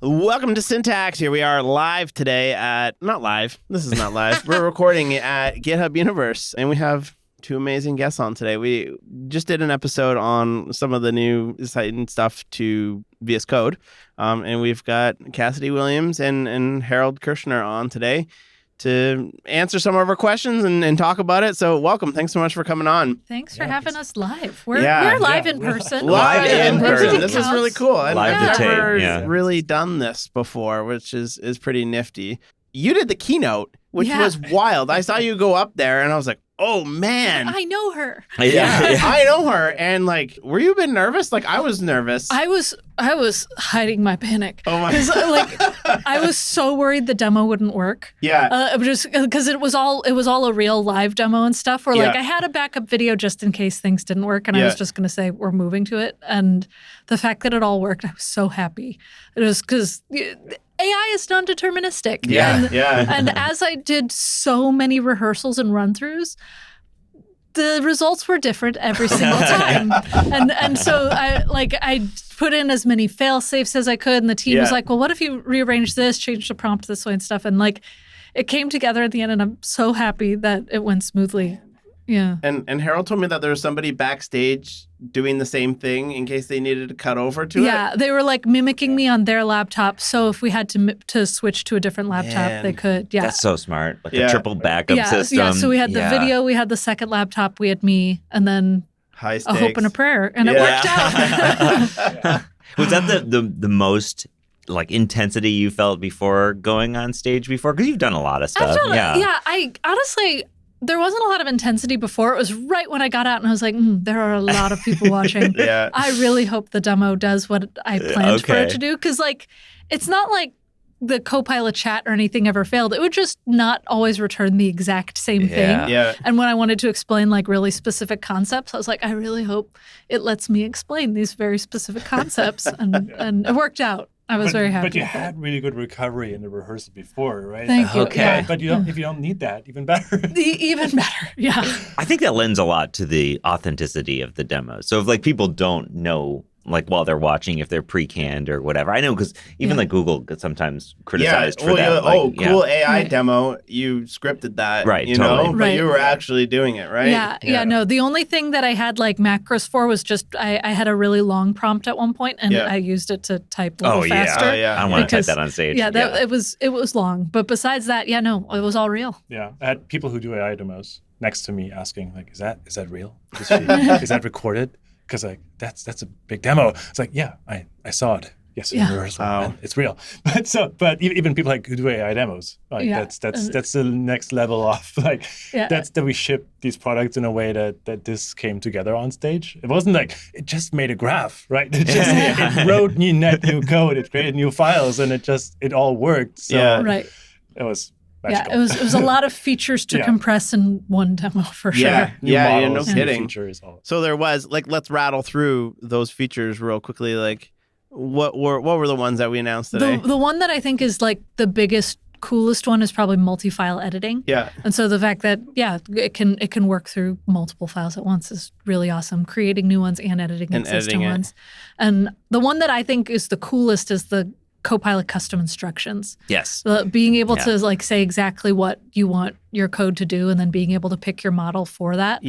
Welcome to Syntax. Here we are live today not live. This is not live. We're recording at GitHub Universe, and we have two amazing guests on today. We just did an episode on some of the new exciting stuff to VS Code, and we've got Cassidy Williams and Harald Kirschner on today to answer some of our questions and talk about it. So welcome. Thanks so much for coming on. Thanks for having us live. We're live in person. Live in person. This is really cool. Live I've to never really done this before, which is pretty nifty. You did the keynote, which was wild. I saw you go up there and I was like, oh man. I know her. Yeah. I know her. And like, were you a bit nervous? Like I was nervous. I was hiding my panic. Oh my. Because I was so worried the demo wouldn't work. Yeah. Just because it was all a real live demo and stuff where like I had a backup video just in case things didn't work, and I was just going to say we're moving to it. And the fact that it all worked, I was so happy. It was because AI is non-deterministic. And as I did so many rehearsals and run-throughs, the results were different every single time. And so I put in as many fail-safes as I could, and the team was like, well, what if you rearrange this, change the prompt this way and stuff? And like it came together at the end, and I'm so happy that it went smoothly. Yeah. And Harald told me that there was somebody backstage doing the same thing in case they needed to cut over to it. Yeah, they were like mimicking me on their laptop. So if we had to switch to a different laptop, they could. Yeah. That's so smart. Like a triple backup system. Yeah, so we had the video, we had the second laptop, we had me, and then high stakes. A hope and a prayer. And it worked out. Was that the most like intensity you felt before going on stage before? Because you've done a lot of stuff. I honestly, there wasn't a lot of intensity before. It was right when I got out and I was like, there are a lot of people watching. I really hope the demo does what I planned for it to do. Because like, it's not like the Copilot chat or anything ever failed. It would just not always return the exact same thing. And when I wanted to explain like really specific concepts, I was like, I really hope it lets me explain these very specific concepts. And it worked out. I was very happy. But you had really good recovery in the rehearsal before, right? Thank you. Okay. Yeah. But if you don't need that, even better. Even better. Yeah. I think that lends a lot to the authenticity of the demo. So if like people don't know like while they're watching if they're pre-canned or whatever. I know because even like Google gets sometimes criticized for that. Cool AI demo. You scripted that, right? You know, but you were actually doing it, right? Yeah. No, the only thing that I had like macros for was just I had a really long prompt at one point, and I used it to type a little faster. I want to type that on stage. It was long, but besides that, it was all real. Yeah, I had people who do AI demos next to me asking like, is that real? Is that recorded? Because like that's a big demo. It's like, I saw it. Yes, in rehearsal. And it's real. But even people like who do AI demos, like that's the next level of like that's that we ship these products in a way that this came together on stage. It wasn't like it just made a graph, right? It just it wrote new code, it created new files, and it all worked. So it was. Yeah, it was a lot of features to compress in one demo for sure. No kidding. So there was like, let's rattle through those features real quickly. Like, what were the ones that we announced today? The one that I think is like the biggest, coolest one is probably multi-file editing. Yeah, and so the fact that it can work through multiple files at once is really awesome. Creating new ones and editing existing ones. And the one that I think is the coolest is the Copilot custom instructions. Yes. Being able to like say exactly what you want your code to do and then being able to pick your model for that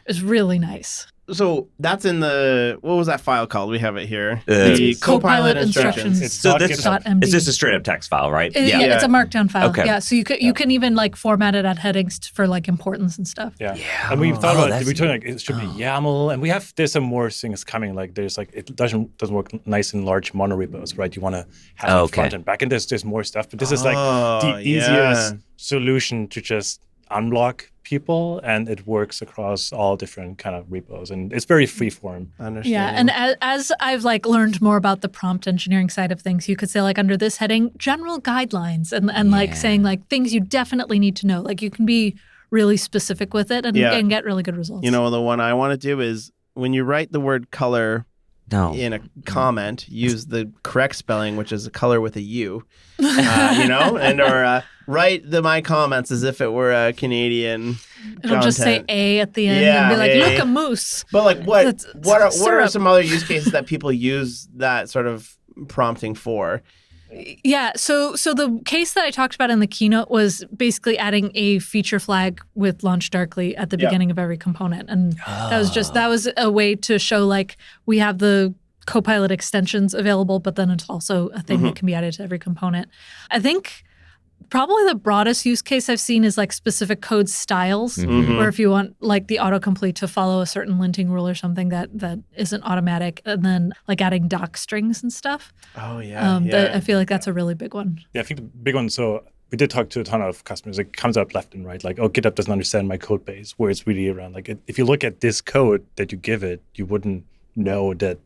is really nice. So that's in the, what was that file called? We have it here. The Copilot instructions. It's just a straight up text file, right? It's a markdown file. Okay. Yeah, so you can even like format it at headings for like importance and stuff. Yeah. And we've thought about it. We told like it should be YAML, and there's some more things coming. Like there's like it doesn't work nice in large monorepos, right? You want to have front and back end. There's more stuff, but this is like the easiest solution to just unblock people, and it works across all different kind of repos, and it's very freeform. Yeah, and as I've like learned more about the prompt engineering side of things, you could say like under this heading, general guidelines, and like saying like things you definitely need to know. Like you can be really specific with it and get really good results. You know, the one I want to do is when you write the word color in a comment, use the correct spelling, which is a color with a U, or write my comments as if it were a Canadian It'll just say A at the end and be like, look, a moose. But like what are some other use cases that people use that sort of prompting for? Yeah. So the case that I talked about in the keynote was basically adding a feature flag with launch darkly at the beginning of every component. And that was a way to show like we have the Copilot extensions available, but then it's also a thing that can be added to every component. I think probably the broadest use case I've seen is like specific code styles, where if you want like the autocomplete to follow a certain linting rule or something that isn't automatic, and then like adding doc strings and stuff. Oh yeah, I feel like that's a really big one. Yeah, I think the big one. So we did talk to a ton of customers. It comes up left and right, like, oh, GitHub doesn't understand my code base. Where it's really around like if you look at this code that you give it, you wouldn't know that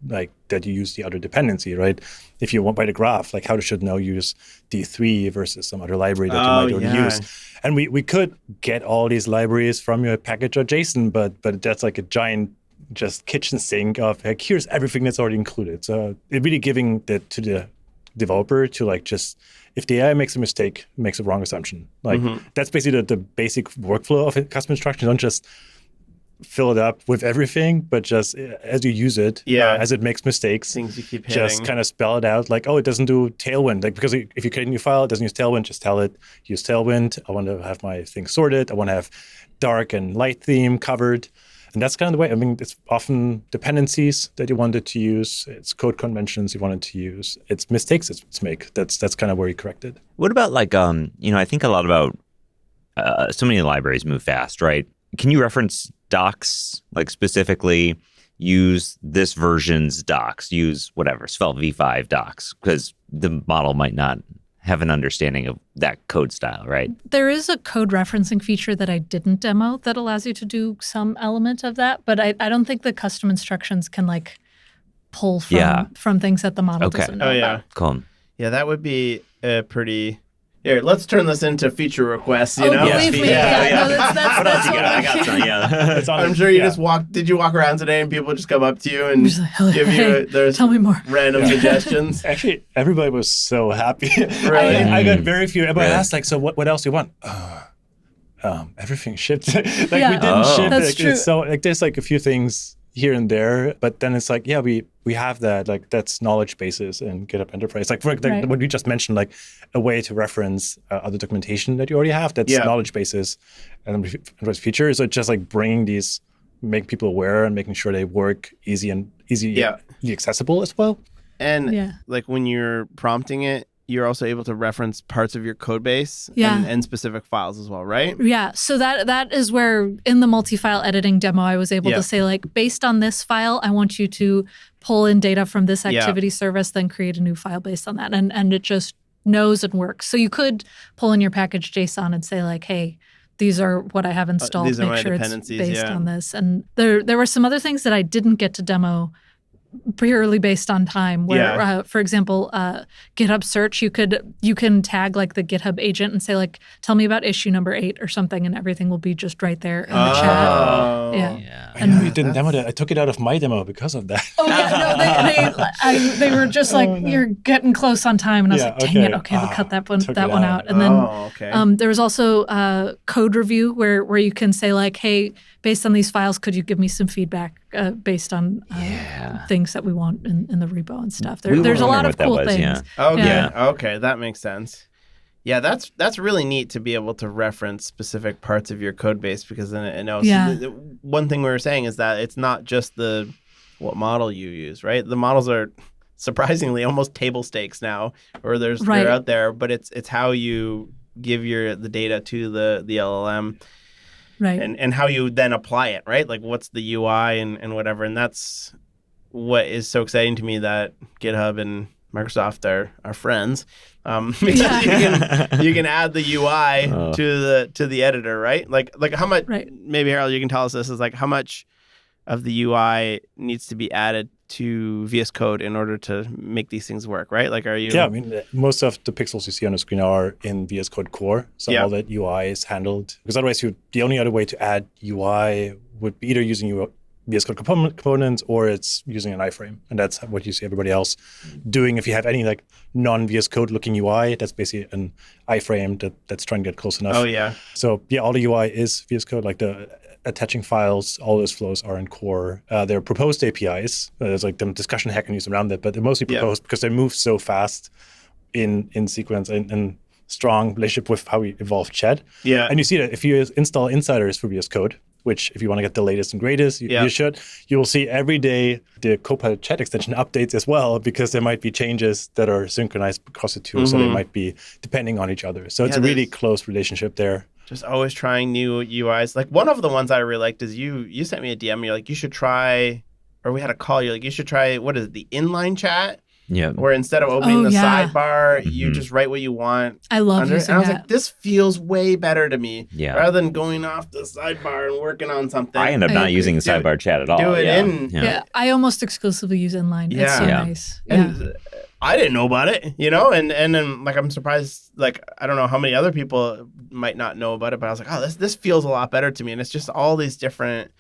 you use the other dependency, right? If you want by the graph, like how should now use D3 versus some other library that you might already use. And we could get all these libraries from your package.json, but that's like a giant just kitchen sink of like, here's everything that's already included. So it really giving that to the developer to like just, if the AI makes a mistake, makes a wrong assumption. Like that's basically the basic workflow of a custom instruction. Don't just fill it up with everything, but just as you use it, as it makes mistakes, things you keep just hitting. kind of spell it out. Like, oh, it doesn't do Tailwind. Like, because if you create a new file, it doesn't use Tailwind, just tell it, use Tailwind. I want to have my things sorted. I want to have dark and light theme covered. And that's kind of the way. I mean, it's often dependencies that you wanted to use. It's code conventions you wanted to use. It's mistakes it's make. That's kind of where you correct it. What about like, I think a lot about so many libraries move fast, right? Can you reference docs, like specifically use this version's docs, use whatever, Svelte v5 docs, because the model might not have an understanding of that code style, right? There is a code referencing feature that I didn't demo that allows you to do some element of that, but I don't think the custom instructions can like pull from things that the model doesn't know about. Cool. Yeah, that would be a pretty... Here, let's turn this into feature requests, you know? Believe me. No, that's What else you got? I got some, I'm sure you just did you walk around today and people just come up to you and give you tell me more. Random suggestions? Actually, everybody was so happy. Really? I got very few. Everybody asked, like, so what else do you want? Everything shipped. We didn't ship that's it. true. So like there's like a few things here and there, but then it's like, we have that, like that's knowledge bases in GitHub Enterprise. Like what we just mentioned, like a way to reference other documentation that you already have, that's knowledge bases and Enterprise features. So it's just like bringing these, make people aware and making sure they work easily accessible as well. And like when you're prompting it, you're also able to reference parts of your code base and specific files as well, right? Yeah. So that is where in the multi-file editing demo, I was able to say like, based on this file, I want you to pull in data from this activity service, then create a new file based on that. And it just knows and works. So you could pull in your package JSON and say like, hey, these are what I have installed. These are Make my sure it's dependencies, based on this. And there were some other things that I didn't get to demo purely based on time where for example GitHub search, you can tag like the GitHub agent and say like, tell me about issue number 8 or something, and everything will be just right there in the chat. I know you didn't demo that. I took it out of my demo because of that. They were just like, you're getting close on time, and I was like, dang it, okay, we'll cut that one out. And then there was also code review where you can say like, hey, based on these files, could you give me some feedback based on things that we want in the repo and stuff. There's a lot of cool things. Okay, that makes sense. Yeah, that's really neat to be able to reference specific parts of your code base, because then it knows. One thing we were saying is that it's not just what model you use, right? The models are surprisingly almost table stakes now, or they're out there, but it's how you give the data to the LLM. Right. And how you then apply it, right? Like what's the UI and whatever. And that's what is so exciting to me, that GitHub and Microsoft are friends. Because you can add the UI to the editor, right? Like how much, maybe Harald, you can tell us this, is like how much of the UI needs to be added to VS Code in order to make these things work, right? Like, are you? Yeah, I mean, most of the pixels you see on the screen are in VS Code core. So all that UI is handled. Because otherwise, the only other way to add UI would be either using VS Code components or it's using an iframe. And that's what you see everybody else doing. If you have any like non-VS Code looking UI, that's basically an iframe that's trying to get close enough. Oh, yeah. So yeah, all the UI is VS Code, like the attaching files, all those flows are in core. They're proposed APIs. There's like the discussion hackers around that, but they're mostly proposed because they move so fast in sequence and strong relationship with how we evolve chat. Yeah. And you see that if you install insiders for VS Code, which if you want to get the latest and greatest, you should, you will see every day the Copilot chat extension updates as well, because there might be changes that are synchronized across the two. So they might be depending on each other. So it's a really close relationship there. Just always trying new UIs. Like one of the ones I really liked is you sent me a DM. You're like, you should try, or we had a call. You're like, you should try, what is it, the inline chat? Yeah. Where instead of opening the sidebar, you just write what you want. I love using And I was that. like, this feels way better to me. Yeah. Rather than going off the sidebar and working on something. I end up not using the sidebar chat at all. Do it in. Yeah. I almost exclusively use inline. Yeah. It's so Yeah. nice. And I didn't know about it, and then like I'm surprised, like I don't know how many other people might not know about it, but I was like, oh, this feels a lot better to me. And it's just all these different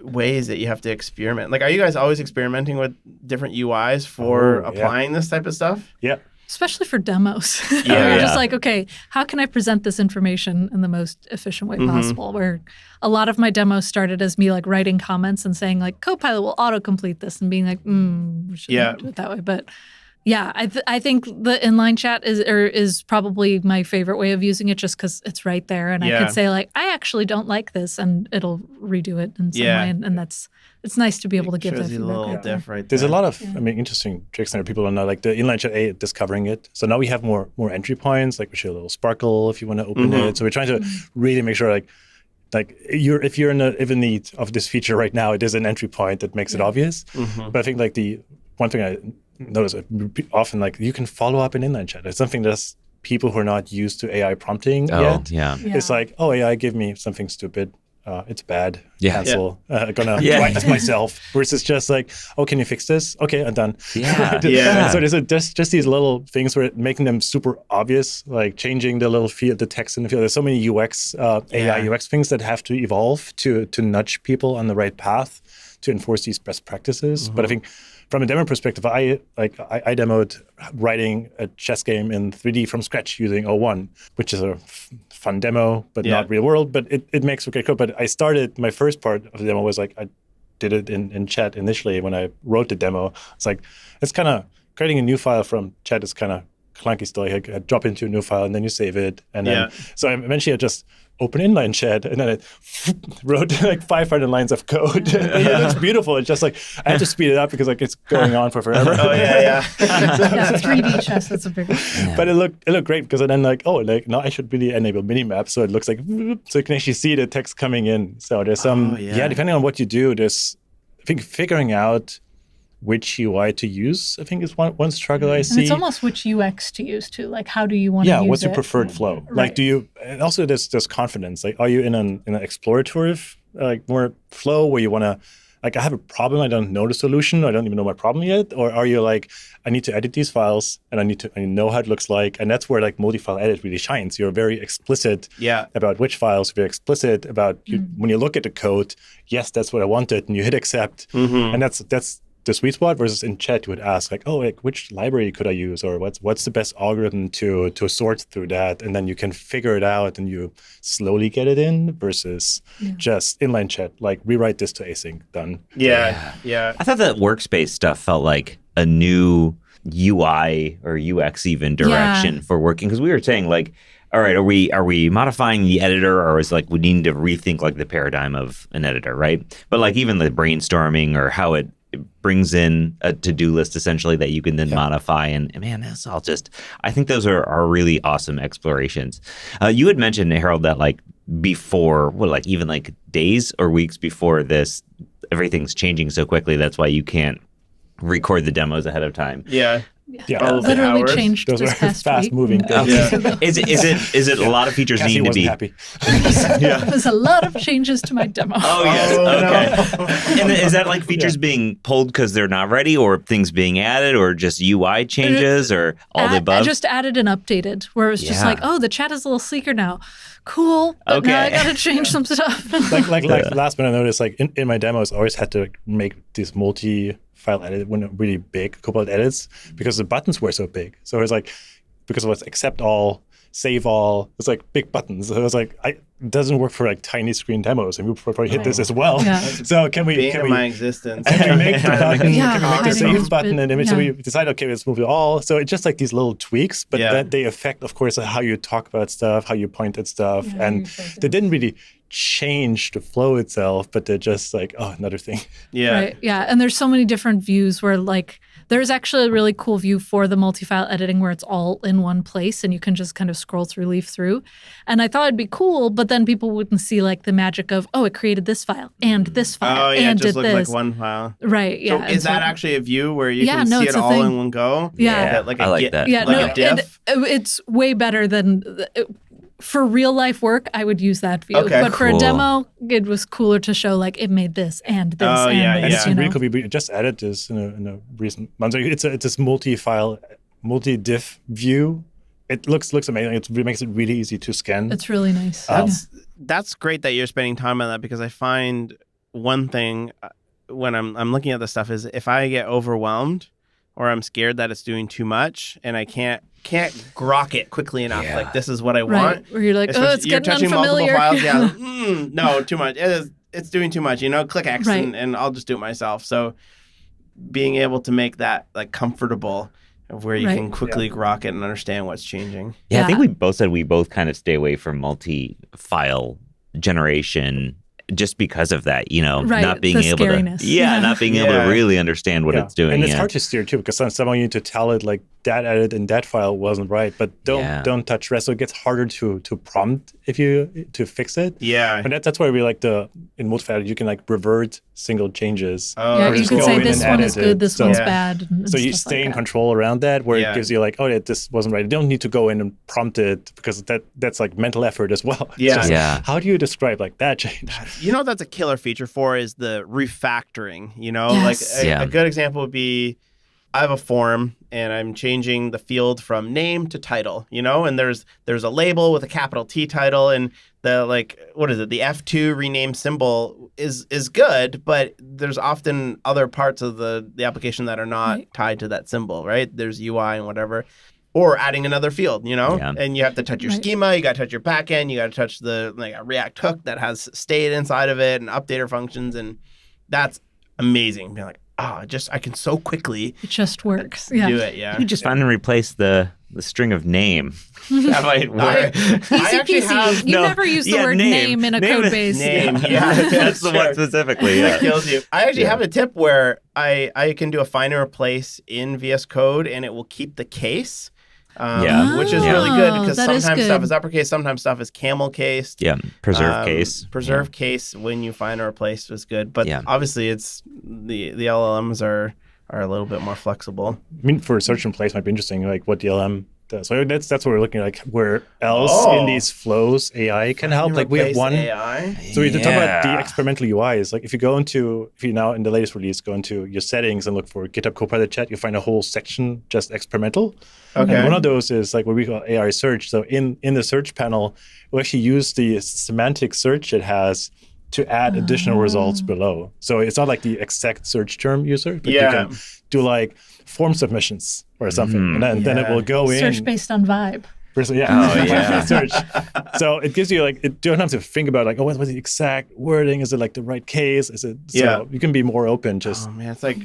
ways that you have to experiment. Like, are you guys always experimenting with different UIs for applying this type of stuff? Yeah. Especially for demos. Yeah. You're just like, okay, how can I present this information in the most efficient way possible? Where a lot of my demos started as me like writing comments and saying like, Copilot will autocomplete this, and being like, we shouldn't do it that way. But yeah, I think the inline chat is probably my favorite way of using it, just because it's right there, and I could say like, I actually don't like this, and it'll redo it in some way, and it's nice to be able to give that Shows you a feedback. little Right there. diff right There's there. a lot of, interesting tricks there. People don't know, like the inline chat discovering it. So now we have more entry points, like we show a little sparkle if you want to open it. So we're trying to really make sure like if you're in need of this feature right now, it is an entry point that makes it obvious. But I think like the one thing I notice often, like you can follow up in inline chat. It's something that's people who are not used to AI prompting yet. It's like, oh, AI, give me something stupid. It's bad. Cancel. Gonna write this myself. Versus just like, oh, can you fix this? Okay, I'm done. So there's just these little things where making them super obvious, like changing the little field, the text in the field. There's so many UX, AI UX things that have to evolve to nudge people on the right path to enforce these best practices. But I think from a demo perspective, I demoed writing a chess game in 3D from scratch using O1, which is a fun demo, but not real world. But it makes okay code. But I started, my first part of the demo was like, I did it in chat initially when I wrote the demo. It's like, it's kind of creating a new file from chat is kind of clunky still. I drop into a new file and then you save it. And then, so eventually I just open inline chat, and then it wrote like 500 lines of code. It looks beautiful. It's just like, I had to speed it up because like it's going on for forever. 3D chess, that's a big one. But it looked great because then like, oh, like now I should really enable minimaps so it looks like, so you can actually see the text coming in. So there's some, depending on what you do, there's, I think figuring out which UI to use, I think is one struggle I see. And it's almost which UX to use too. Like, how do you want to use it? Yeah, what's your preferred flow? Right. Like, do you, and also there's confidence. Like, are you in an explorative, like more flow where you want to, like, I have a problem, I don't know the solution, I don't even know my problem yet? Or are you like, I need to edit these files and I know how it looks like. And that's where like multi-file edit really shines. You're very explicit about which files, very explicit about when you look at the code, yes, that's what I wanted, and you hit accept. And that's the sweet spot. Versus in chat, you would ask like, oh, like which library could I use, or what's the best algorithm to sort through that, and then you can figure it out and you slowly get it in. Versus just inline chat, like rewrite this to async, done. I thought that workspace stuff felt like a new UI or UX even direction for working, because we were saying like, all right, are we modifying the editor, or is like we need to rethink like the paradigm of an editor, right? But like even the brainstorming or how it brings in a to-do list essentially that you can then modify, and man, that's all just, I think those are really awesome explorations. You had mentioned, Harald, that like before, like even like days or weeks before this, everything's changing so quickly. That's why you can't record the demos ahead of time. Literally changed those this are past fast week. moving things. Is it a lot of features Cassidy need to wasn't be happy. There's a lot of changes to my demo. Oh yes, okay. And is that like features being pulled because they're not ready, or things being added, or just UI changes, or all the above? I just added and updated, where it was just like, oh, the chat is a little sleeker now. Cool, but now I gotta change some stuff. like last minute I noticed, like in my demos, I always had to make these multi-file edit when really big Copilot edits because the buttons were so big. So it was like, because it was accept all, save all. It's like big buttons. So I was like, it doesn't work for like tiny screen demos, and we probably hit this as well. Yeah. So can we my existence? Can we make the button? Can we make the save button and image? So we decided, okay, let's move it all. So it's just like these little tweaks, but that they affect, of course, how you talk about stuff, how you point at stuff, and they didn't really change the flow itself, but they're just like, oh, another thing. Yeah. Right. Yeah. And there's so many different views where like there's actually a really cool view for the multi-file editing where it's all in one place and you can just kind of scroll through, leaf through. And I thought it'd be cool, but then people wouldn't see like the magic of, it created this file and this file and just did look this. like one file. Right. Yeah. So is that actually a view where you can see it all in one go? Yeah. I like that. Yeah. Like a diff? It's way better than... For real life work, I would use that view. Okay, but for a demo, it was cooler to show like it made this and this and this. It's really cool. We just added this in a recent month. It's this multi-file, multi-diff view. It looks amazing. It makes it really easy to scan. It's really nice. That's great that you're spending time on that, because I find one thing when I'm looking at this stuff is if I get overwhelmed or I'm scared that it's doing too much and I can't grok it quickly enough. Like, this is what I want. Where you're like, it's you're getting touching unfamiliar. multiple files. No, too much. It's doing too much. Click X and I'll just do it myself. So being able to make that like comfortable, of where you can quickly grok it and understand what's changing. Yeah, I think we both said we both kind of stay away from multi-file generation just because of that, not being able to, not being able to really understand what it's doing. And it's hard to steer too, because somehow you need to tell it like that edit in that file wasn't right, but don't touch rest. So it gets harder to prompt to fix it. Yeah. And that's why we like in multi-file, you can like revert single changes. You can say this one is good, this one's bad. So you stay in control around that, where it gives you like, this wasn't right. You don't need to go in and prompt it, because that's like mental effort as well. Yeah. How do you describe like that change? That's a killer feature for is the refactoring, Yes. Like a good example would be, I have a form and I'm changing the field from name to title, and there's a label with a capital T title, and the the F2 rename symbol is good, but there's often other parts of the application that are not tied to that symbol, right? There's UI and whatever. Or adding another field, and you have to touch your schema, you got to touch your backend, you got to touch the a React hook that has state inside of it and updater functions, and that's amazing. Being like, I can so quickly. It just works. Do it. Yeah. You just find and replace the string of name. That might work. I actually have. You never use the word name in a code base. Name. That's the one specifically. It kills you. I actually have a tip where I can do a find and replace in VS Code, and it will keep the case. Which is really good, because sometimes stuff is uppercase, sometimes stuff is camel cased. Yeah, preserve case. Preserve case when you find or replace is good, but obviously it's the LLMs are a little bit more flexible. I mean, for search and place might be interesting, like what the LM does. So that's what we're looking at, like where else in these flows AI can help. Like we have one AI. So we talk about the experimental UIs. Like if you now in the latest release go into your settings and look for GitHub Copilot chat, you'll find a whole section just experimental. Okay. And one of those is like what we call AI search. So in the search panel, we actually use the semantic search it has to add additional results below. So it's not like the exact search term user, but you can do like form submissions or something, and then it will go in. Search based on vibe. Search. So it gives you like, you don't have to think about like, what's the exact wording? Is it like the right case? Is it? So you can be more open. Just it's like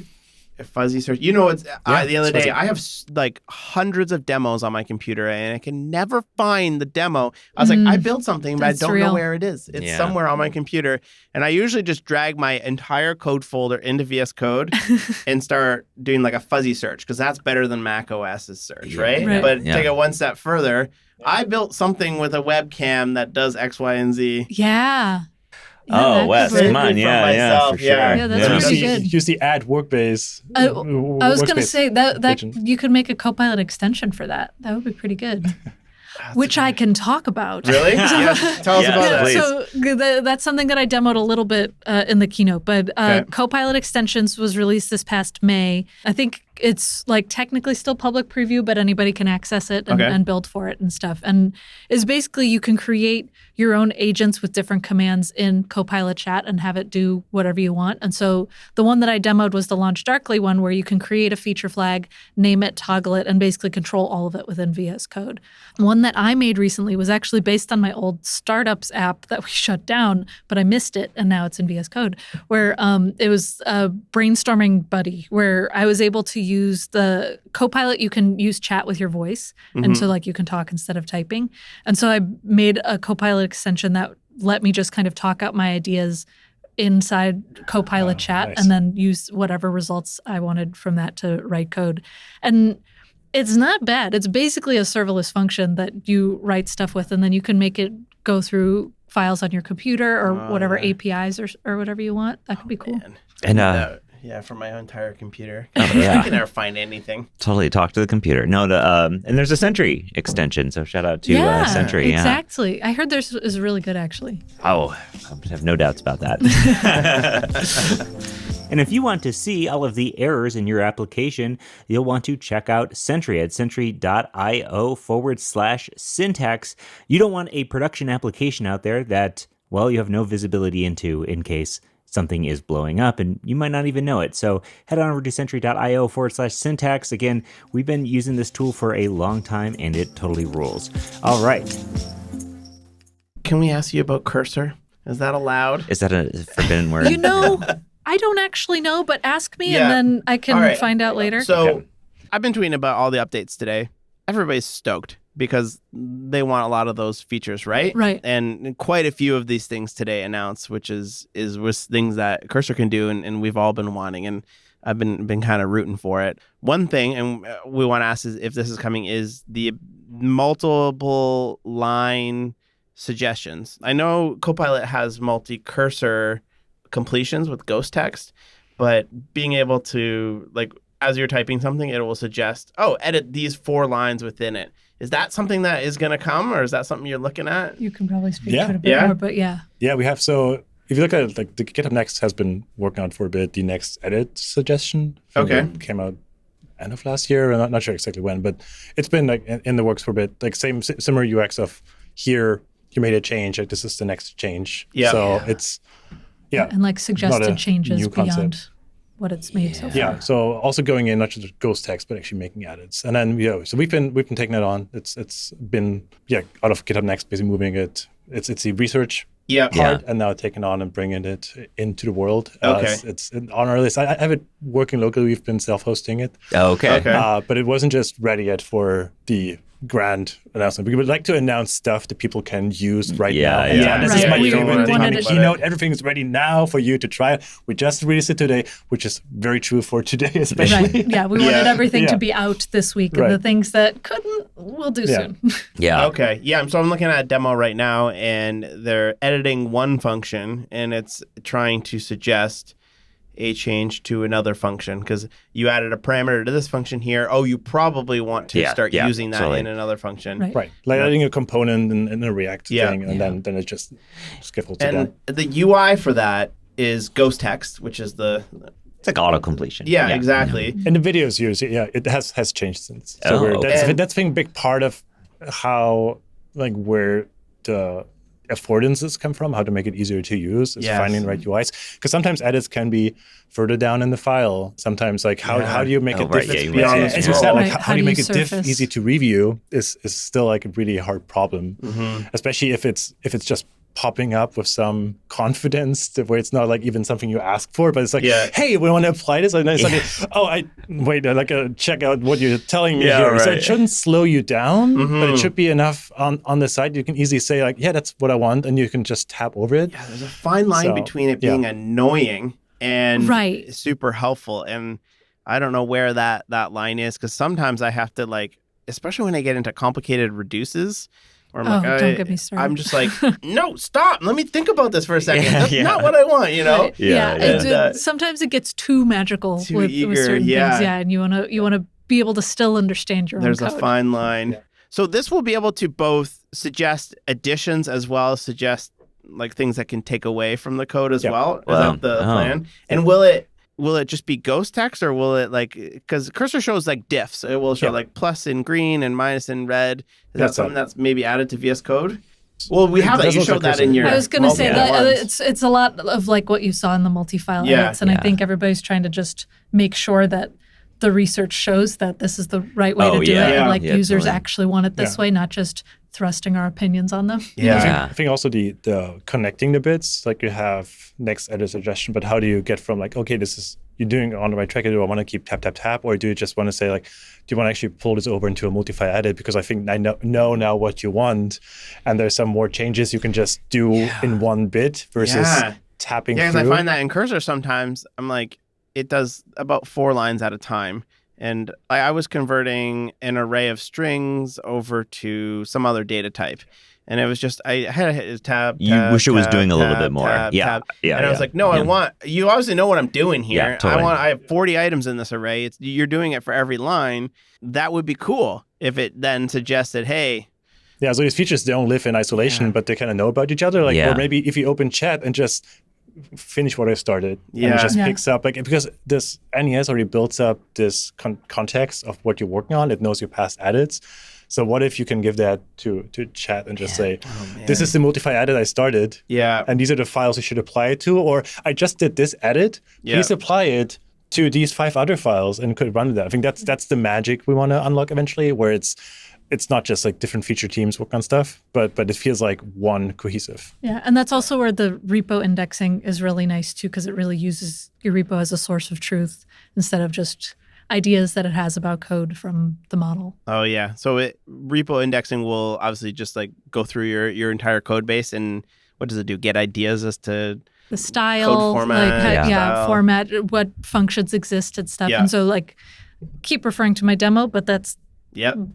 a fuzzy search. The other day I have like hundreds of demos on my computer, and I can never find the demo. I was like, I built something, but I don't know where it is. It's somewhere on my computer, and I usually just drag my entire code folder into VS Code and start doing like a fuzzy search, because that's better than Mac OS's search, right? But take it one step further. I built something with a webcam that does X, Y, and Z. Wes, come on, for sure. Yeah, that's pretty good. Use the add workbase. I was going to say that you could make a Copilot extension for that. That would be pretty good. Which I can talk about. Really? Tell us about that. So that's something that I demoed a little bit in the keynote. But Copilot Extensions was released this past May. I think it's like technically still public preview, but anybody can access it and build for it and stuff. And is basically you can create your own agents with different commands in Copilot chat and have it do whatever you want. And so the one that I demoed was the Launch Darkly one, where you can create a feature flag, name it, toggle it, and basically control all of it within VS Code. One that I made recently was actually based on my old startups app that we shut down, but I missed it, and now it's in VS Code, where it was a brainstorming buddy, where I was able to use the Copilot. You can use chat with your voice, and so like you can talk instead of typing. And so I made a Copilot extension that let me just kind of talk out my ideas inside Copilot chat, and then use whatever results I wanted from that to write code. And it's not bad. It's basically a serverless function that you write stuff with, and then you can make it go through files on your computer or whatever APIs or whatever you want. That could be cool. Man. And yeah, for my entire computer. Oh, yeah. I can never find anything. Totally talk to the computer. No, and there's a Sentry extension, so shout out to Sentry. Exactly. I heard theirs is really good, actually. Oh, I have no doubts about that. And if you want to see all of the errors in your application, you'll want to check out Sentry at sentry.io/syntax. You don't want a production application out there that, well, you have no visibility into in case something is blowing up and you might not even know it. So head on over to sentry.io/syntax. Again, we've been using this tool for a long time and it totally rules. All right. Can we ask you about Kirschner? Is that allowed? Is that a forbidden word? I don't actually know, but ask me and then I can find out later. So I've been tweeting about all the updates today. Everybody's stoked because they want a lot of those features, right? Right. And quite a few of these things today announced, which was things that Kirschner can do and we've all been wanting. And I've been kind of rooting for it. One thing, and we want to ask is if this is coming, is the multiple line suggestions. I know Copilot has multi-cursor completions with ghost text, but being able to, like, as you're typing something, it will suggest, edit these 4 lines within it. Is that something that is going to come, or is that something you're looking at? You can probably speak to it a bit more, but yeah. Yeah, we have. So if you look at it, like the GitHub Next has been working on for a bit, the next edit suggestion. Came out end of last year. I'm not sure exactly when, but it's been like in the works for a bit. Like similar UX of here, you made a change. Like this is the next change. Yeah. So it's and like suggested changes beyond what it's made so far. Yeah. So also going in not just ghost text, but actually making edits. And then so we've been taking it on. It's been out of GitHub Next, basically moving it. It's the research part, and now taking on and bringing it into the world. It's on our list. I have it working locally. We've been self-hosting it. Okay. But it wasn't just ready yet for the grand announcement. We would like to announce stuff that people can use right now. This is my favorite thing on the keynote. Everything's ready now for you to try it. We just released it today, which is very true for today, especially. Right. Yeah, we wanted everything to be out this week, and the things that couldn't, we'll do soon. Okay. Yeah. So I'm looking at a demo right now, and they're editing one function, and it's trying to suggest a change to another function because you added a parameter to this function here. You probably want to start using that in another function. Right. Like adding a component in a React thing, and then it just skipples it down. The UI for that is ghost text, which is it's like auto-completion. Yeah, exactly. And the videos used, it has changed since. So that's been a big part of how, like, where the affordances come from, how to make it easier to use, is finding the right UIs. Because sometimes edits can be further down in the file. Sometimes, like, how do you make a diff? As you said, like, how do you make a diff easy to review is still like a really hard problem, especially if it's just popping up with some confidence where it's not like even something you ask for, but it's like, hey, we want to apply this. And then check out what you're telling me here. Right. So it shouldn't slow you down, but it should be enough on the side. You can easily say like, that's what I want. And you can just tap over it. Yeah, there's a fine line between it being annoying and super helpful. And I don't know where that line is, because sometimes I have to, like, especially when I get into complicated reduces, or I'm don't get me started. I'm just like, no, stop. Let me think about this for a second. That's not what I want, you know? Right. Sometimes it gets too magical with certain things. Yeah, and you want to be able to still understand your own code. There's a fine line. Yeah. So this will be able to both suggest additions as well as suggest, like, things that can take away from the code as well. Is that the plan? And will it will it just be ghost text, or will it because Cursor shows like diffs. It will show like plus in green and minus in red. Is that something that's maybe added to VS Code? Well, we have that. You showed that in your. I was going to say that it's a lot of like what you saw in the multi-file edits, and I think everybody's trying to just make sure that the research shows that this is the right way to do it, and users actually want it this way, not just thrusting our opinions on them. I think also the connecting the bits, like you have next edit suggestion, but how do you get from like, okay, this is, you're doing it on the right track, do I want to keep tap, tap, tap, or do you just want to say like, do you want to actually pull this over into a multi-file edit? Because I think I know now what you want, and there's some more changes you can just do in one bit versus tapping through. Yeah, because I find that in Cursor sometimes, I'm like, it does about 4 lines at a time. And I was converting an array of strings over to some other data type. And it was just, I had to hit tab. You wish it was doing a little bit more. And I was like, no, I want, you obviously know what I'm doing here. Yeah, totally. I have 40 items in this array. You're doing it for every line. That would be cool if it then suggested, hey. Yeah, so these features don't live in isolation, but they kind of know about each other. Like, or maybe if you open chat and just finish what I started, and it just picks up, like, because this NES already builds up this context of what you're working on. It knows your past edits. So what if you can give that to chat and just say, this is the multi-file edit I started, and these are the files you should apply it to, or I just did this edit, please apply it to these 5 other files, and could run that. I think that's the magic we want to unlock eventually, where it's not just like different feature teams work on stuff, but it feels like one cohesive. Yeah, and that's also where the repo indexing is really nice too, because it really uses your repo as a source of truth instead of just ideas that it has about code from the model. Oh yeah, so repo indexing will obviously just like go through your entire code base, and what does it do? Get ideas as to the style, code format, like format, what functions exist and stuff. And so like, keep referring to my demo, but that's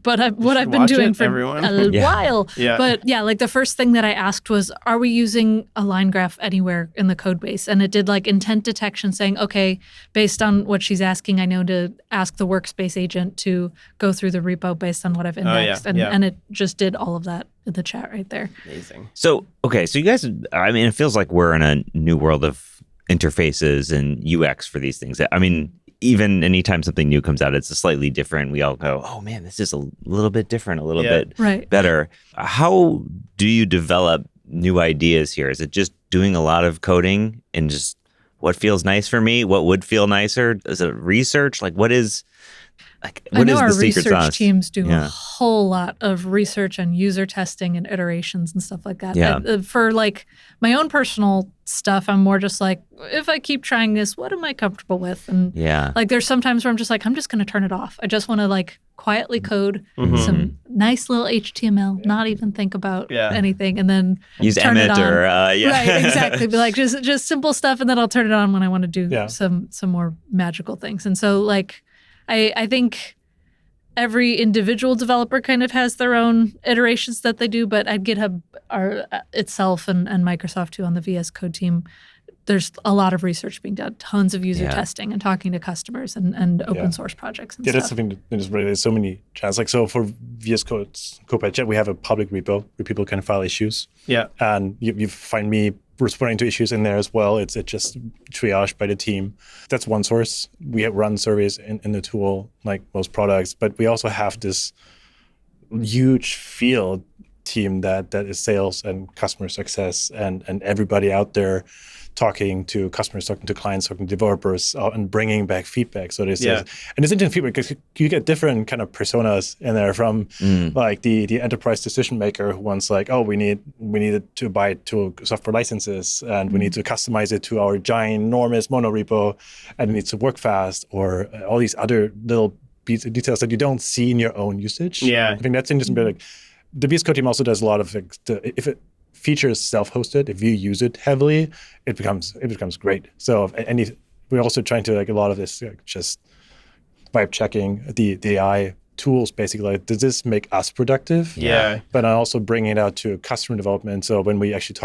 what I've been doing for a while. But like the first thing that I asked was, are we using a line graph anywhere in the code base? And it did like intent detection, saying, okay, based on what she's asking, I know to ask the workspace agent to go through the repo based on what I've indexed. And it just did all of that in the chat right there. Amazing. So, okay, so you guys, I mean, it feels like we're in a new world of interfaces and UX for these things. I mean, even anytime something new comes out, it's a slightly different. We all go, oh man, this is a little bit different, a little bit better. How do you develop new ideas here? Is it just doing a lot of coding and just what feels nice for me? What would feel nicer? Is it research? Like what is our research teams do a whole lot of research and user testing and iterations and stuff like that. For like my own personal stuff, I'm more just like, if I keep trying this, what am I comfortable with? And like there's sometimes where I'm just like, I'm just going to turn it off. I just want to like quietly code some nice little HTML, not even think about anything, and then use turn Emmet it on. or right, exactly. Be like just simple stuff, and then I'll turn it on when I want to do some more magical things. And so like I think every individual developer kind of has their own iterations that they do, but at GitHub itself and Microsoft too on the VS Code team, there's a lot of research being done, tons of user testing and talking to customers and open source projects and stuff. That's something that is really, there's so many channels. Like, so for VS Code's Copilot, we have a public repo where people can file issues. And you find me responding to issues in there as well. It's just triaged by the team. That's one source. We run surveys in the tool, like most products, but we also have this huge field team that is sales and customer success and everybody out there talking to customers, talking to clients, talking to developers, and bringing back feedback. So there's and it's interesting feedback because you get different kind of personas in there, from like the enterprise decision maker who wants like, oh, we needed to buy 2 software licenses and we need to customize it to our giant enormous monorepo and it needs to work fast, or all these other little details that you don't see in your own usage. I think that's interesting. But like the VS Code team also does a lot of if it features self-hosted, if you use it heavily, it becomes great. So we're also trying to like a lot of this just vibe checking the AI tools, basically like, does this make us productive? But I also bring it out to customer development. So when we actually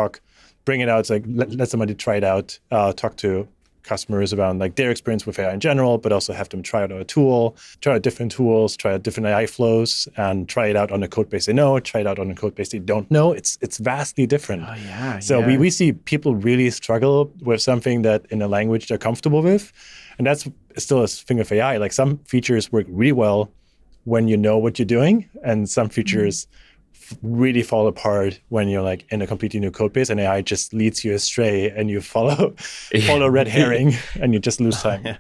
bring it out, it's like let somebody try it out, talk to customers around like their experience with AI in general, but also have them try out a tool, try out different tools, try out different AI flows, and try it out on a code base they know, try it out on a code base they don't know. It's vastly different. Oh, yeah. So we see people really struggle with something that in a language they're comfortable with. And that's still a thing of AI. Like some features work really well when you know what you're doing, and some features really fall apart when you're like in a completely new code base and AI just leads you astray and you follow red herring and you just lose time.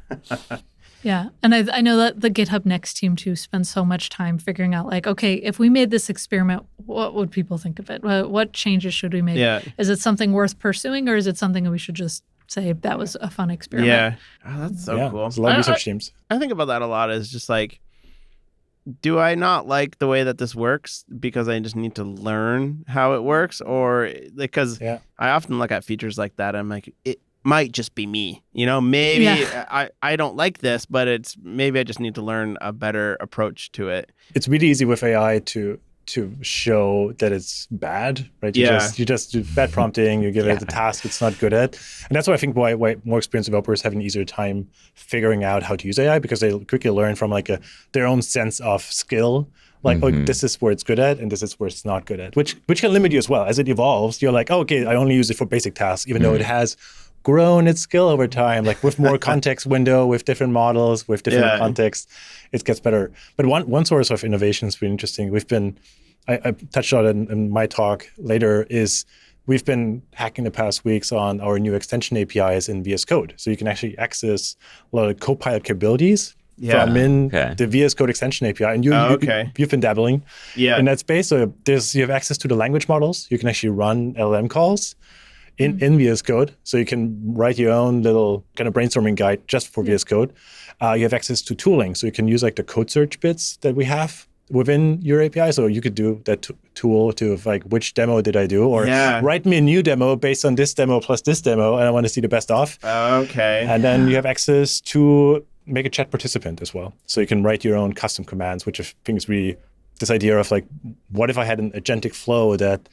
Yeah. And I know that the GitHub Next team too spends so much time figuring out like, okay, if we made this experiment, what would people think of it? What changes should we make? Yeah. Is it something worth pursuing, or is it something that we should just say that was a fun experiment? Yeah. Oh, that's so cool. There's a lot of research teams. I think about that a lot. Is just like, do I not like the way that this works because I just need to learn how it works? Or because I often look at features like that, I'm like, it might just be me. Maybe I don't like this, but it's maybe I just need to learn a better approach to it. It's really easy with AI to show that it's bad, right? You just do bad prompting, you give it a task it's not good at. And that's why I think why more experienced developers have an easier time figuring out how to use AI, because they quickly learn from like their own sense of skill. Like, oh, this is where it's good at and this is where it's not good at, which can limit you as well. As it evolves, you're like, oh, okay, I only use it for basic tasks, even though it has grown its skill over time, like with more context window, with different models, with different context, it gets better. But one source of innovation is really interesting. I touched on it in my talk later, is we've been hacking the past weeks on our new extension APIs in VS Code. So you can actually access a lot of Copilot capabilities from the VS Code extension API. And you've been dabbling in that space. So you have access to the language models. You can actually run LLM calls in VS Code. So you can write your own little kind of brainstorming guide just for VS Code. You have access to tooling. So you can use like the code search bits that we have within your API. So you could do that tool to like, which demo did I do? Or write me a new demo based on this demo plus this demo, and I want to see the best of. Okay. And then you have access to make a chat participant as well. So you can write your own custom commands, which I think is really this idea of like, what if I had an agentic flow that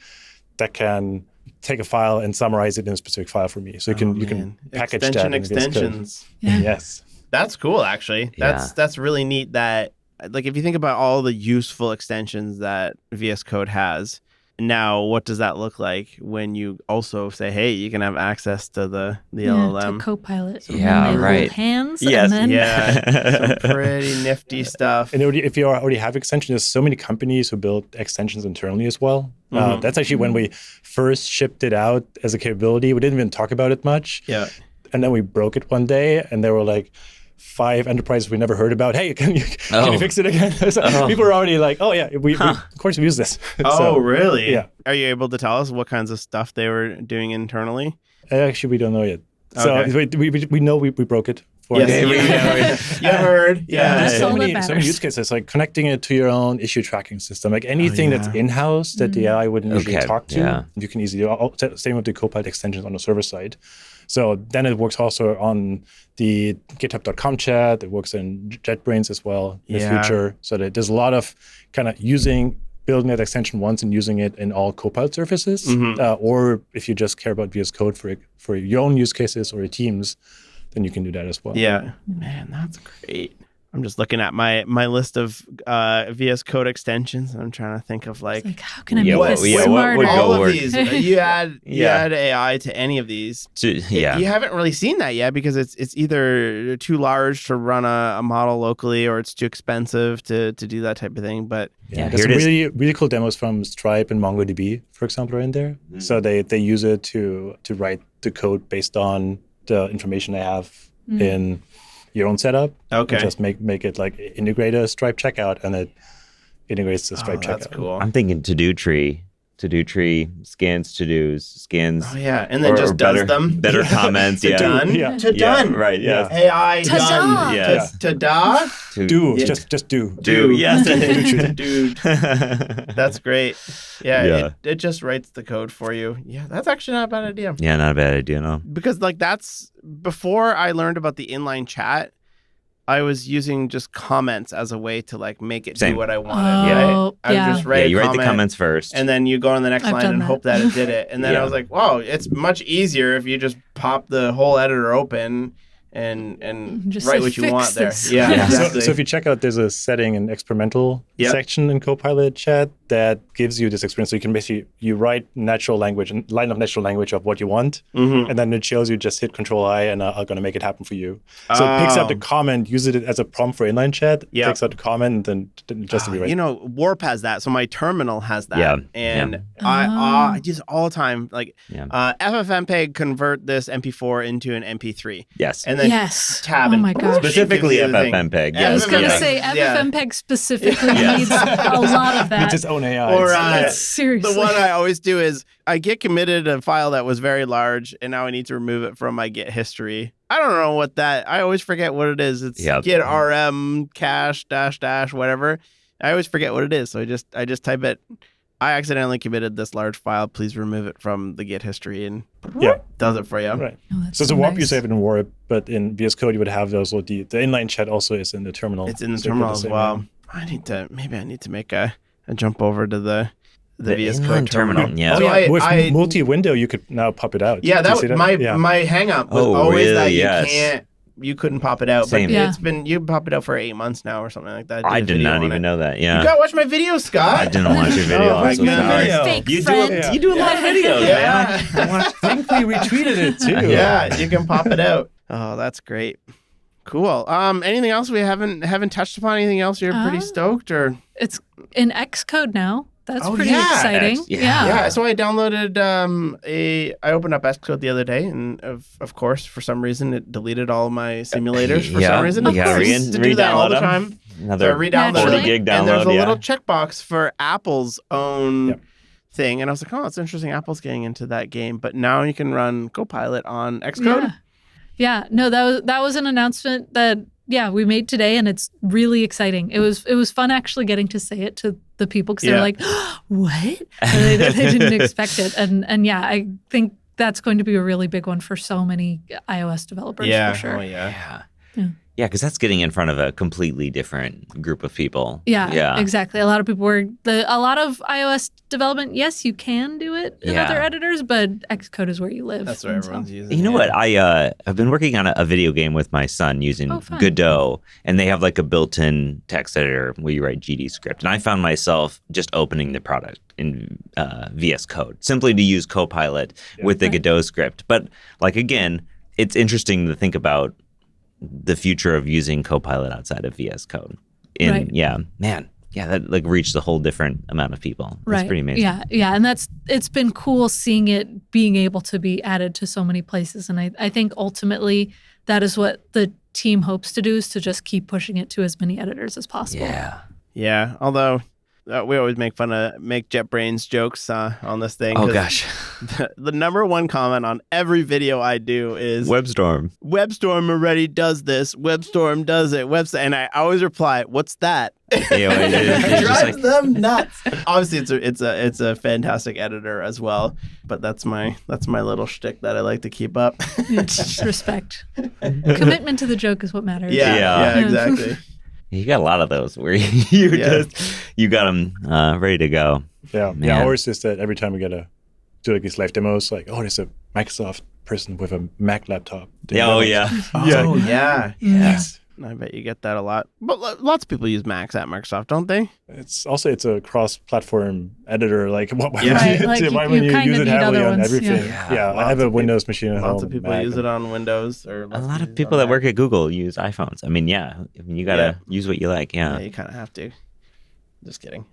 can take a file and summarize it in a specific file for me. So you can package extensions. Yes. That's cool, actually. That's really neat that, like, if you think about all the useful extensions that VS Code has, now what does that look like when you also say, hey, you can have access to the LLM? To Copilot. So right. Hands. Yes. And then... some pretty nifty stuff. And if you already have extensions, there's so many companies who build extensions internally as well. That's actually when we first shipped it out as a capability. We didn't even talk about it much. Yeah. And then we broke it one day, and there were like 5 enterprises we never heard about. Hey, can you fix it again? So people were already like, oh yeah, we of course we use this. Oh, really? Yeah. Are you able to tell us what kinds of stuff they were doing internally? Actually, we don't know yet. So we know we broke it. You heard. Yeah. There's so many use cases, like connecting it to your own issue tracking system, like anything that's in-house that the AI wouldn't usually talk to, you can easily do. Same with the Copilot extensions on the server side. So then it works also on the GitHub.com chat. It works in JetBrains as well in the future. So that there's a lot of kind of building that extension once and using it in all Copilot surfaces. Or if you just care about VS Code for your own use cases or your teams, then you can do that as well. Yeah. Man, that's great. I'm just looking at my list of VS Code extensions. I'm trying to think of like how can I make this smarter? All of these. You add AI to any of these. You haven't really seen that yet because it's either too large to run a model locally or it's too expensive to do that type of thing. But there's some really cool demos from Stripe and MongoDB, for example, are in there. So they use it to write the code based on the information they have in your own setup. Okay. And just make it like integrate a Stripe checkout, and it integrates the Stripe checkout. That's cool. I'm thinking to-do tree scans to-dos, scans. Oh yeah, and then just does them. Better comments. Done. Yeah. To done. Right. Yeah. AI done. Yes. Ta-da. Do. Just do. Do. Yes. Dude. That's great. Yeah. It just writes the code for you. Yeah. That's actually not a bad idea. Yeah, not a bad idea. No. Because like that's before I learned about the inline chat. I was using just comments as a way to like make it Same. do what I wanted. Right? I would just write you a write the comment, comments first. and then you go on the next line and hope that it did it. And then I was like, wow, it's much easier if you just pop the whole editor open and just write what you want this. there. Yeah, exactly. So if you check out, there's a setting in experimental section in Copilot chat that gives you this experience. So you can basically, you write natural language and line of natural language of what you want. And then it shows you just hit Control-I and I'm going to make it happen for you. So it picks up the comment, uses it as a prompt for inline chat, takes out the comment, and then just rewrite. You know, Warp has that. So my terminal has that. Yeah. And I use it all the time. Like FFmpeg convert this MP4 into an MP3. Yes. And then tab and specifically FFmpeg. I was going to say FFmpeg specifically needs a lot of that. It's its own AI. Or seriously. the one I always do is I Git committed a file that was very large, and now I need to remove it from my Git history. I don't know what that. I always forget what it is. It's Git rm cache -- whatever. I always forget what it is, so I just type it. I accidentally committed this large file. Please remove it from the Git history, and does it for you. Right. So Warp, you save it in Warp, but in VS Code you would have those. The inline chat also is in the terminal. It's in the terminal as well. Maybe I need to make a jump over to the VS Code terminal. Yeah. So with multi-window, you could now pop it out. Yeah, my hang up was always that you couldn't pop it out. Same. But it's been you pop it out for 8 months now or something like that. I did not even know that. Yeah. You gotta watch my video, Scott. I didn't watch your video. Oh, I'm so sorry. Fake You friend. do a lot of videos, man. I think we retweeted it too. Yeah, you can pop it out. Oh, that's great. Cool. Anything else we haven't touched upon? Anything else you're pretty stoked or? It's in Xcode now. That's pretty exciting. Yeah. So I downloaded I opened up Xcode the other day, and of course, for some reason, it deleted all my simulators for some reason. You gotta to do that all the time. Another 40 gig download. And there's a little checkbox for Apple's own thing, and I was like, oh, it's interesting. Apple's getting into that game, but now you can run Copilot on Xcode. Yeah. No, that was an announcement that we made today, and it's really exciting. It was fun actually getting to say it to the people because they're like, what? They didn't expect it, and I think that's going to be a really big one for so many iOS developers. For sure. Yeah, because that's getting in front of a completely different group of people. Yeah, exactly. A lot of people a lot of iOS development, yes, you can do it in other editors, but Xcode is where you live. That's what everyone's using. You know what? I've been working on a video game with my son using Godot, and they have like a built-in text editor where you write GD script. And I found myself just opening the product in VS Code simply to use Copilot with the Godot script. But like, again, it's interesting to think about the future of using Copilot outside of VS Code. That like reached a whole different amount of people. It's pretty amazing. Yeah, and it's been cool seeing it being able to be added to so many places. And I think ultimately that is what the team hopes to do, is to just keep pushing it to as many editors as possible. Yeah. Although we always make JetBrains jokes on this thing. Oh gosh. The number one comment on every video I do is WebStorm. WebStorm already does this. WebStorm does it. And I always reply, "What's that?" It drives them nuts. Obviously, it's a fantastic editor as well, but that's my little shtick that I like to keep up. Respect. Commitment to the joke is what matters. Yeah, exactly. You got a lot of those where you got them ready to go. Yeah. Ours is that every time we get do like these live demos, like, there's a Microsoft person with a Mac laptop. Yes. I bet you get that a lot. But lots of people use Macs at Microsoft, don't they? It's a cross-platform editor. Like, why would you use it heavily on everything? I have a Windows machine at home. Lots of people use it on Windows. A lot of people that work at Google use iPhones. I mean, you got to use what you like. Yeah, you kind of have to. Just kidding.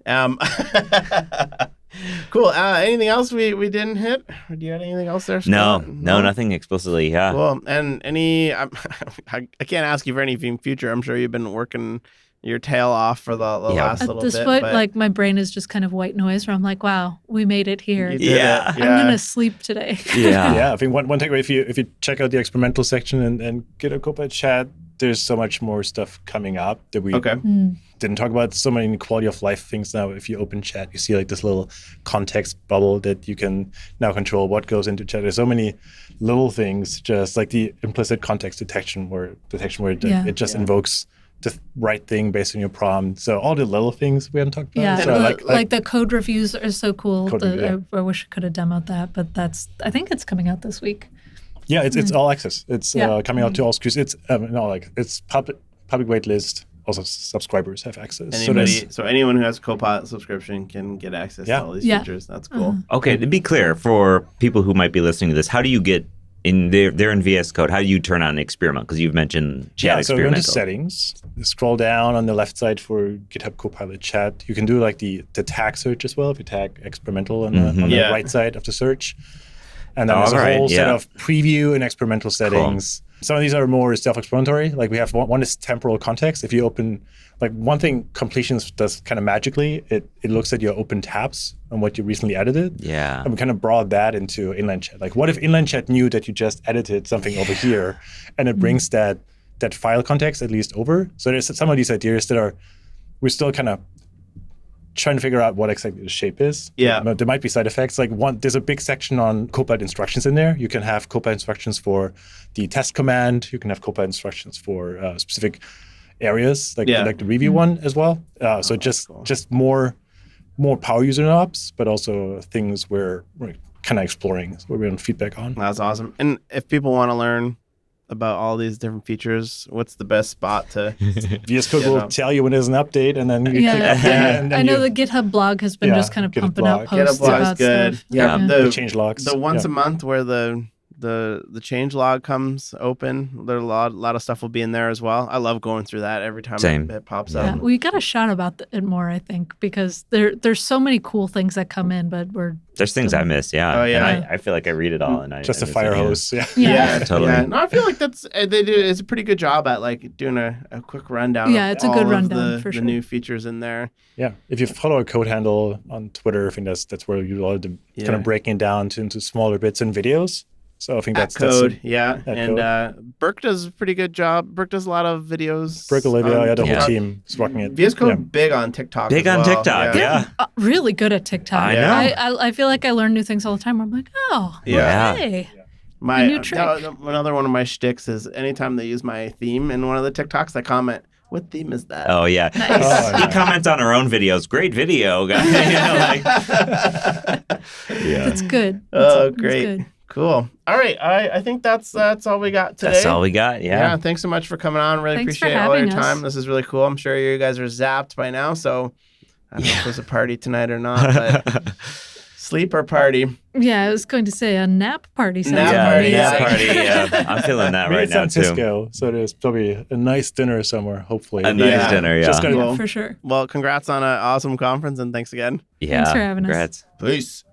Cool. Anything else we didn't hit? Or do you have anything else there, Scott? No, nothing explicitly. Yeah. Cool. And I can't ask you for anything future. I'm sure you've been working your tail off for the last little bit. At this point, like, my brain is just kind of white noise where I'm like, wow, we made it here. Yeah. I'm going to sleep today. Yeah. I think one takeaway, if you check out the experimental section and GitHub Copilot chat, there's so much more stuff coming up that we Okay. didn't talk about. So many quality of life things now. If you open chat, you see like this little context bubble that you can now control what goes into chat. There's so many little things, just like the implicit context detection where it just invokes the right thing based on your prompt. So all the little things we haven't talked about. Yeah, So like the code reviews are so cool. Code, I wish I could have demoed that, but I think it's coming out this week. Yeah, it's all access. It's coming out to all SKUs. It's it's public waitlist. Also, subscribers have access. So anyone who has a Copilot subscription can get access to all these features. That's cool. Okay, to be clear, for people who might be listening to this, how do you get in they're in VS Code? How do you turn on experiment? Because you've mentioned chat so experimental. So go into settings, scroll down on the left side for GitHub Copilot chat. You can do like the tag search as well if you tag experimental on the right side of the search. And then there's a whole set of preview and experimental settings. Cool. Some of these are more self-explanatory. Like we have one is temporal context. If you open, like one thing completions does kind of magically, it looks at your open tabs and what you recently edited. Yeah. And we kind of brought that into inline chat. Like what if inline chat knew that you just edited something over here and it brings that file context at least over? So there's some of these ideas that we're still kind of trying to figure out what exactly the shape is. Yeah. There might be side effects. Like there's a big section on Copilot instructions in there. You can have Copilot instructions for the test command. You can have Copilot instructions for specific areas, like the review one as well. So just more power user knobs, but also things we're kind of exploring, where we want feedback on. That's awesome. And if people want to learn about all these different features, what's the best spot to VS Code will tell you when there's an update, and then you click update. And then I know the GitHub blog has been just kind of pumping out posts GitHub blog about is good. stuff. Yeah, the change logs. The once a month where the change log comes open, there a lot of stuff will be in there as well. I love going through that every time it pops up. We got to shout about it more, I think, because there's so many cool things that come in, but there's things I miss. Yeah. Oh yeah. And I feel like I read it all, and just a fire hose. Yeah, totally. Yeah. No, I feel like it's a pretty good job at like doing a quick rundown. Yeah, it's a good rundown for sure. The new features in there. Yeah, if you follow a code handle on Twitter, I think that's where you do a lot of the kind of breaking down into smaller bits and videos. So I think that's Code, and Burke does a pretty good job. Burke does a lot of videos. Burke, Olivia, the whole team is rocking it. VS Code big on TikTok. Big on TikTok, really good at TikTok. I know. I feel like I learn new things all the time. I'm like, hey. A new trick. Another one of my shticks is anytime they use my theme in one of the TikToks, I comment, "What theme is that?" Oh yeah, Nice. He comments on our own videos. Great video, guys. That's good. Oh, great. Good. Cool. All right. I think that's all we got today. That's all we got. Yeah. Thanks so much for coming on. Really Thanks appreciate all your time. This is really cool. I'm sure you guys are zapped by now. So I don't know if there's a party tonight or not, but sleep or party. Yeah, I was going to say a nap party. Nap party. Yeah, I'm feeling that right now too. San Francisco, so there's probably a nice dinner somewhere. Hopefully, a nice dinner. Yeah, for sure. Well, congrats on an awesome conference, and thanks again. Thanks for having us. Congrats. Peace.